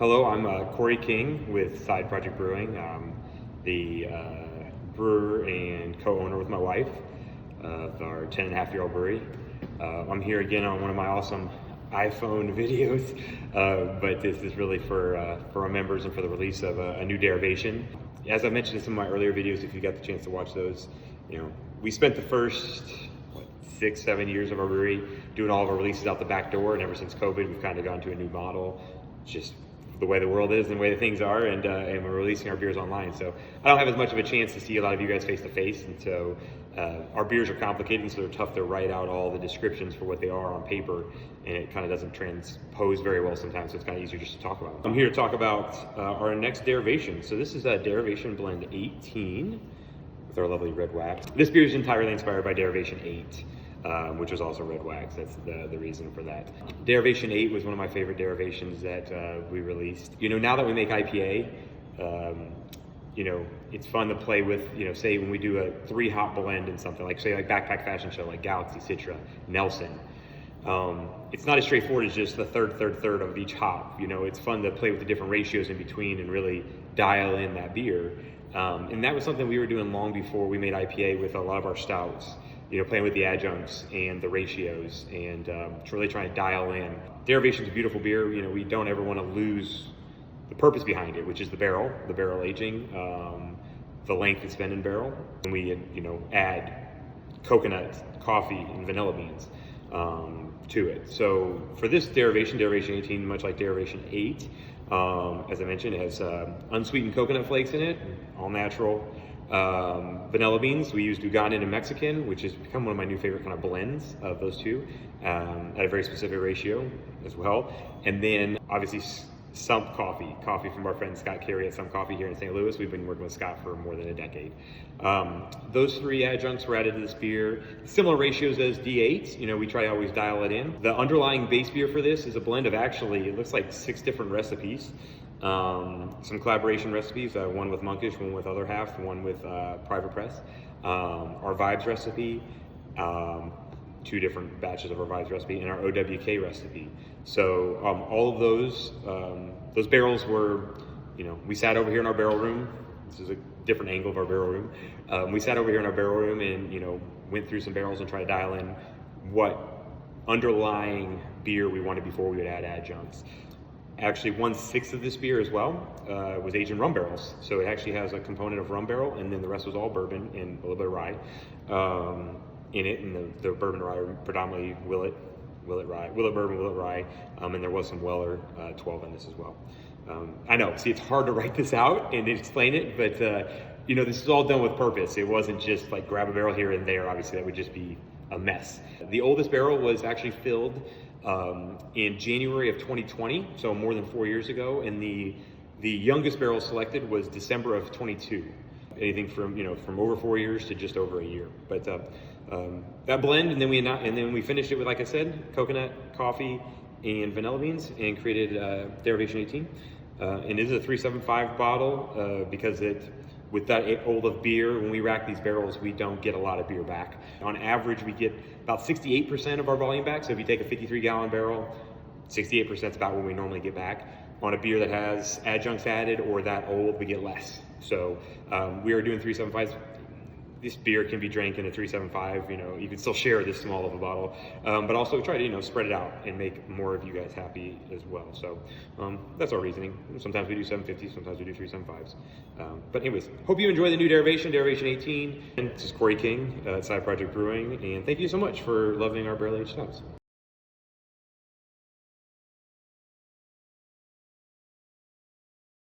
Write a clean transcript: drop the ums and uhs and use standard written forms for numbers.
Hello, I'm Cory King with Side Project Brewing. I'm the brewer and co-owner with my wife of our 10.5-year-old brewery. I'm here again on one of my awesome iPhone videos, but this is really for our members and for the release of a new derivation. As I mentioned in some of my earlier videos, if you got the chance to watch those, we spent the first 6-7 years of our brewery doing all of our releases out the back door, and ever since COVID, we've kind of gone to a new model. Just the way the world is and the way that things are, and we're releasing our beers online. So I don't have as much of a chance to see a lot of you guys face to face, and so our beers are complicated, so they're tough to write out all the descriptions for what they are on paper, and it kind of doesn't transpose very well sometimes, so it's kind of easier just to talk about. I'm here to talk about our next derivation. So this is a Derivation Blend 18 with our lovely red wax. This beer is entirely inspired by Derivation 8. Which was also red wax. That's the reason for that. Derivation 8 was one of my favorite derivations that we released. Now that we make IPA, it's fun to play with, say when we do a 3-hop blend in something, like say like Backpack Fashion Show, like Galaxy, Citra, Nelson. It's not as straightforward as just the third of each hop. It's fun to play with the different ratios in between and really dial in that beer. And that was something we were doing long before we made IPA with a lot of our stouts. Playing with the adjuncts and the ratios, and really trying to dial in. Derivation's a beautiful beer. We don't ever want to lose the purpose behind it, which is the barrel aging, the length it's been in barrel. And we, add coconut, coffee, and vanilla beans to it. So for this Derivation 18, much like Derivation 8, as I mentioned, it has unsweetened coconut flakes in it, all natural. Vanilla beans, we use Ugandan and Mexican, which has become one of my new favorite kind of blends of those two, at a very specific ratio as well. And then obviously Sump coffee from our friend Scott Cory at Sump Coffee here in St. Louis. We've been working with Scott for more than a decade. Those 3 adjuncts were added to this beer. Similar ratios as D8, we try to always dial it in. The underlying base beer for this is a blend of actually, it looks like 6 different recipes. Some collaboration recipes, one with Monkish, one with Other Half, one with Private Press. Our Vibes recipe, 2 different batches of our Vibes recipe, and our OWK recipe. So all of those barrels were, we sat over here in our barrel room. This is a different angle of our barrel room. We sat over here in our barrel room and, went through some barrels and tried to dial in what underlying beer we wanted before we would add adjuncts. Actually, 1/6 of this beer as well was aged in rum barrels. So it actually has a component of rum barrel, and then the rest was all bourbon and a little bit of rye in it. And the bourbon rye predominantly Willet bourbon, Willet rye, and there was some Weller 12 in this as well. I know, see, it's hard to write this out and explain it, but this is all done with purpose. It wasn't just like grab a barrel here and there. Obviously, that would just be a mess. The oldest barrel was actually filled in January of 2020, so more than 4 years ago, and the youngest barrel selected was December of 22. Anything from over 4 years to just over a year. But that blend, and then we finished it with, like I said, coconut, coffee, and vanilla beans, and created Derivation 18. And it is a 375 bottle because with that old of beer, when we rack these barrels, we don't get a lot of beer back. On average, we get about 68% of our volume back. So if you take a 53-gallon barrel, 68% is about what we normally get back. On a beer that has adjuncts added or that old, we get less. So we are doing 375s. This beer can be drank in a 375. You can still share this small of a bottle, but also try to spread it out and make more of you guys happy as well. So that's our reasoning. Sometimes we do 750s, sometimes we do 375s. But anyways, hope you enjoy the new Derivation 18. And this is Cory King at Side Project Brewing, and thank you so much for loving our barrel aged stouts.